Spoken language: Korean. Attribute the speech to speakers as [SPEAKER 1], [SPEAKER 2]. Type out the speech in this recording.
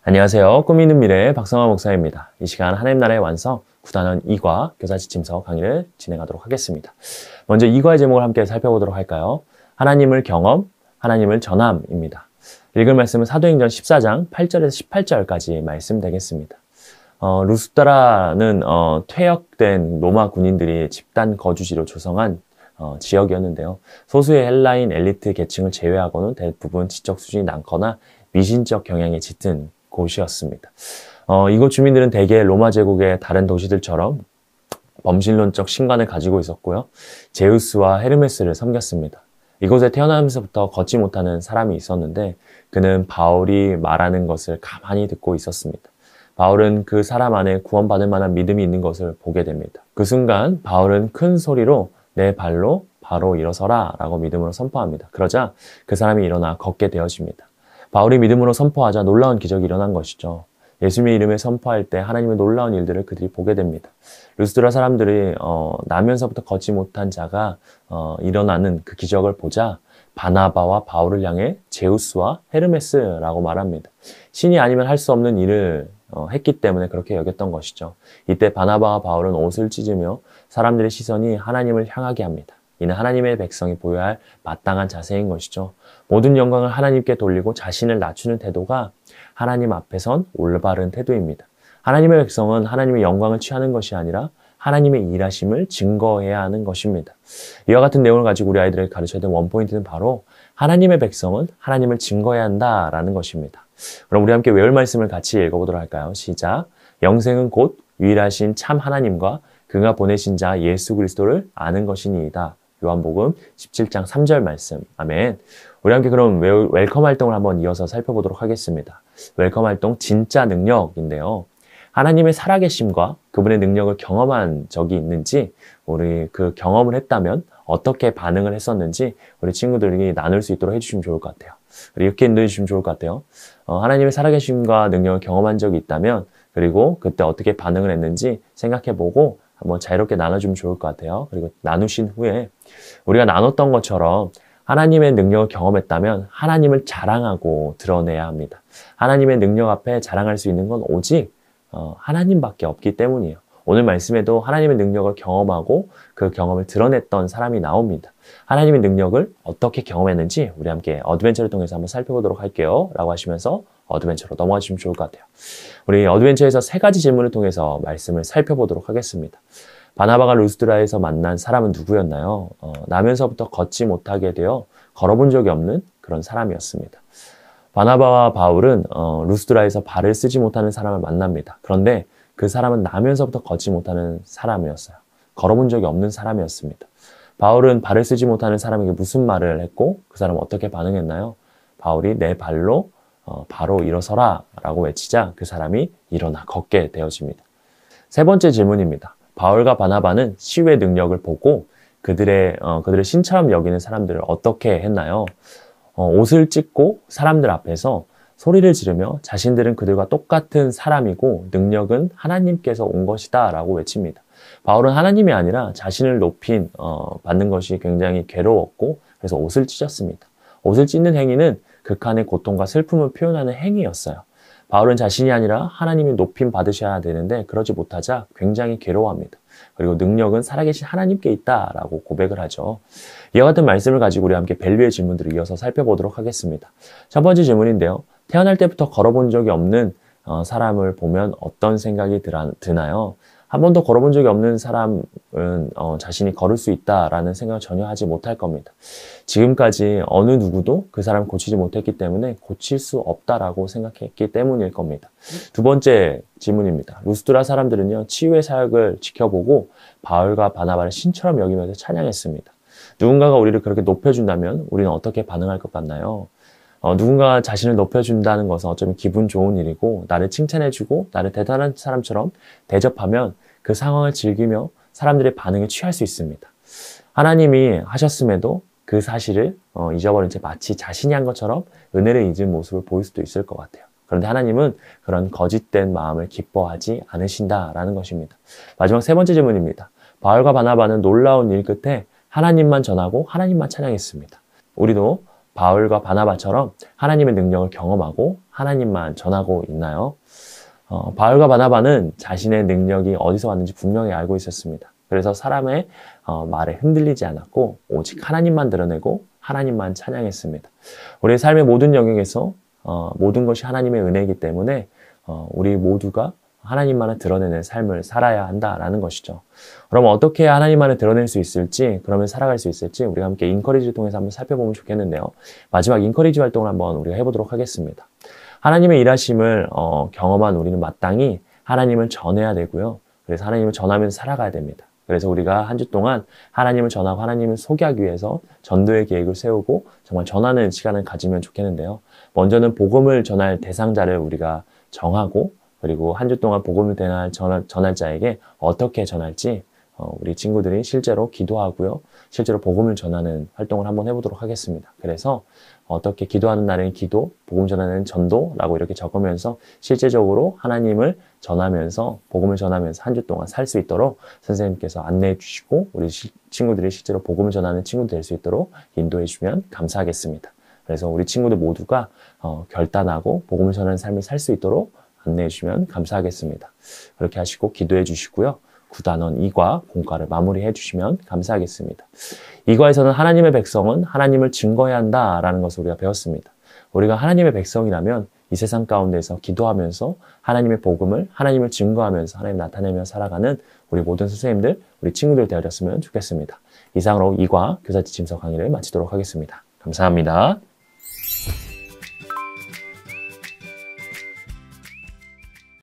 [SPEAKER 1] 안녕하세요. 꿈이 있는 미래의 박성화 목사입니다. 이 시간 하나님 나라의 완성 9단원 2과 교사 지침서 강의를 진행하도록 하겠습니다. 먼저 2과의 제목을 함께 살펴보도록 할까요? 하나님을 경험, 하나님을 전함입니다. 읽을 말씀은 사도행전 14장 8절에서 18절까지 말씀 되겠습니다. 루스드라는 퇴역된 로마 군인들이 집단 거주지로 조성한 지역이었는데요. 소수의 헬라인 엘리트 계층을 제외하고는 대부분 지적 수준이 낮거나 미신적 경향에 짙은 곳이었습니다. 이곳 주민들은 대개 로마 제국의 다른 도시들처럼 범신론적 신관을 가지고 있었고요. 제우스와 헤르메스를 섬겼습니다. 이곳에 태어나면서부터 걷지 못하는 사람이 있었는데 그는 바울이 말하는 것을 가만히 듣고 있었습니다. 바울은 그 사람 안에 구원받을 만한 믿음이 있는 것을 보게 됩니다. 그 순간 바울은 큰 소리로 내 발로 바로 일어서라 라고 믿음으로 선포합니다. 그러자 그 사람이 일어나 걷게 되어집니다. 바울이 믿음으로 선포하자 놀라운 기적이 일어난 것이죠. 예수님의 이름에 선포할 때 하나님의 놀라운 일들을 그들이 보게 됩니다. 루스드라 사람들이 나면서부터 걷지 못한 자가 일어나는 그 기적을 보자 바나바와 바울을 향해 제우스와 헤르메스라고 말합니다. 신이 아니면 할 수 없는 일을 했기 때문에 그렇게 여겼던 것이죠. 이때 바나바와 바울은 옷을 찢으며 사람들의 시선이 하나님을 향하게 합니다. 이는 하나님의 백성이 보여야 할 마땅한 자세인 것이죠. 모든 영광을 하나님께 돌리고 자신을 낮추는 태도가 하나님 앞에선 올바른 태도입니다. 하나님의 백성은 하나님의 영광을 취하는 것이 아니라 하나님의 일하심을 증거해야 하는 것입니다. 이와 같은 내용을 가지고 우리 아이들에게 가르쳐야 될 원포인트는 바로 하나님의 백성은 하나님을 증거해야 한다라는 것입니다. 그럼 우리 함께 외울 말씀을 같이 읽어보도록 할까요? 시작! 영생은 곧 유일하신 참 하나님과 그가 보내신 자 예수 그리스도를 아는 것이니이다. 요한복음 17장 3절 말씀. 아멘. 우리 함께 그럼 웰컴 활동을 한번 이어서 살펴보도록 하겠습니다. 웰컴 활동 진짜 능력인데요. 하나님의 살아계심과 그분의 능력을 경험한 적이 있는지, 우리 그 경험을 했다면 어떻게 반응을 했었는지 우리 친구들이 나눌 수 있도록 해주시면 좋을 것 같아요. 이렇게 인도해주시면 좋을 것 같아요. 하나님의 살아계심과 능력을 경험한 적이 있다면, 그리고 그때 어떻게 반응을 했는지 생각해보고 한번 자유롭게 나눠주면 좋을 것 같아요. 그리고 나누신 후에 우리가 나눴던 것처럼 하나님의 능력을 경험했다면 하나님을 자랑하고 드러내야 합니다. 하나님의 능력 앞에 자랑할 수 있는 건 오직 하나님밖에 없기 때문이에요. 오늘 말씀에도 하나님의 능력을 경험하고 그 경험을 드러냈던 사람이 나옵니다. 하나님의 능력을 어떻게 경험했는지 우리 함께 어드벤처를 통해서 한번 살펴보도록 할게요. 라고 하시면서 어드벤처로 넘어가 주시면 좋을 것 같아요. 우리 어드벤처에서 3가지 질문을 통해서 말씀을 살펴보도록 하겠습니다. 바나바가 루스드라에서 만난 사람은 누구였나요? 나면서부터 걷지 못하게 되어 걸어본 적이 없는 그런 사람이었습니다. 바나바와 바울은 루스드라에서 발을 쓰지 못하는 사람을 만납니다. 그런데 그 사람은 나면서부터 걷지 못하는 사람이었어요. 걸어본 적이 없는 사람이었습니다. 바울은 발을 쓰지 못하는 사람에게 무슨 말을 했고 그 사람은 어떻게 반응했나요? 바울이 내 발로 바로 일어서라 라고 외치자 그 사람이 일어나 걷게 되어집니다. 3번째 질문입니다. 바울과 바나바는 치유의 능력을 보고 그들의 신처럼 여기는 사람들을 어떻게 했나요? 옷을 찢고 사람들 앞에서 소리를 지르며 자신들은 그들과 똑같은 사람이고 능력은 하나님께서 온 것이다 라고 외칩니다. 바울은 하나님이 아니라 자신을 받는 것이 굉장히 괴로웠고 그래서 옷을 찢었습니다. 옷을 찢는 행위는 극한의 고통과 슬픔을 표현하는 행위였어요. 바울은 자신이 아니라 하나님이 높임 받으셔야 되는데 그러지 못하자 굉장히 괴로워합니다. 그리고 능력은 살아계신 하나님께 있다라고 고백을 하죠. 이와 같은 말씀을 가지고 우리 함께 밸류의 질문들을 이어서 살펴보도록 하겠습니다. 첫 번째 질문인데요. 태어날 때부터 걸어본 적이 없는 사람을 보면 어떤 생각이 드나요? 한 번도 걸어본 적이 없는 사람은 자신이 걸을 수 있다라는 생각을 전혀 하지 못할 겁니다. 지금까지 어느 누구도 그 사람을 고치지 못했기 때문에 고칠 수 없다라고 생각했기 때문일 겁니다. 두 번째 질문입니다. 루스드라 사람들은요, 치유의 사역을 지켜보고 바울과 바나바를 신처럼 여기면서 찬양했습니다. 누군가가 우리를 그렇게 높여준다면 우리는 어떻게 반응할 것 같나요? 누군가가 자신을 높여준다는 것은 어쩌면 기분 좋은 일이고 나를 칭찬해주고 나를 대단한 사람처럼 대접하면 그 상황을 즐기며 사람들의 반응에 취할 수 있습니다. 하나님이 하셨음에도 그 사실을 잊어버린 채 마치 자신이 한 것처럼 은혜를 잊은 모습을 보일 수도 있을 것 같아요. 그런데 하나님은 그런 거짓된 마음을 기뻐하지 않으신다라는 것입니다. 마지막 3번째 질문입니다. 바울과 바나바는 놀라운 일 끝에 하나님만 전하고 하나님만 찬양했습니다. 우리도 바울과 바나바처럼 하나님의 능력을 경험하고 하나님만 전하고 있나요? 바울과 바나바는 자신의 능력이 어디서 왔는지 분명히 알고 있었습니다. 그래서 사람의 말에 흔들리지 않았고 오직 하나님만 드러내고 하나님만 찬양했습니다. 우리의 삶의 모든 영역에서 모든 것이 하나님의 은혜이기 때문에 우리 모두가 하나님만을 드러내는 삶을 살아야 한다라는 것이죠. 그럼 어떻게 하나님만을 드러낼 수 있을지, 그러면 살아갈 수 있을지 우리가 함께 인커리지를 통해서 한번 살펴보면 좋겠는데요. 마지막 인커리지 활동을 한번 우리가 해보도록 하겠습니다. 하나님의 일하심을 경험한 우리는 마땅히 하나님을 전해야 되고요. 그래서 하나님을 전하면서 살아가야 됩니다. 그래서 우리가 한 주 동안 하나님을 전하고 하나님을 소개하기 위해서 전도의 계획을 세우고 정말 전하는 시간을 가지면 좋겠는데요. 먼저는 복음을 전할 대상자를 우리가 정하고 그리고 한 주 동안 복음을 전할 자에게 어떻게 전할지 우리 친구들이 실제로 기도하고요. 실제로 복음을 전하는 활동을 한번 해보도록 하겠습니다. 그래서 어떻게 기도하는 날에는 기도, 복음 전하는 전도라고 이렇게 적으면서 실제적으로 하나님을 전하면서 복음을 전하면서 한 주 동안 살 수 있도록 선생님께서 안내해 주시고 우리 친구들이 실제로 복음을 전하는 친구들 될 수 있도록 인도해 주시면 감사하겠습니다. 그래서 우리 친구들 모두가 결단하고 복음을 전하는 삶을 살 수 있도록 안내해 주시면 감사하겠습니다. 그렇게 하시고 기도해 주시고요. 9단원 2과 공과를 마무리해 주시면 감사하겠습니다. 2과에서는 하나님의 백성은 하나님을 증거해야 한다라는 것을 우리가 배웠습니다. 우리가 하나님의 백성이라면 이 세상 가운데서 기도하면서 하나님의 복음을 하나님을 증거하면서 하나님 나타내며 살아가는 우리 모든 선생님들, 우리 친구들 되어졌으면 좋겠습니다. 이상으로 2과 교사지침서 강의를 마치도록 하겠습니다. 감사합니다.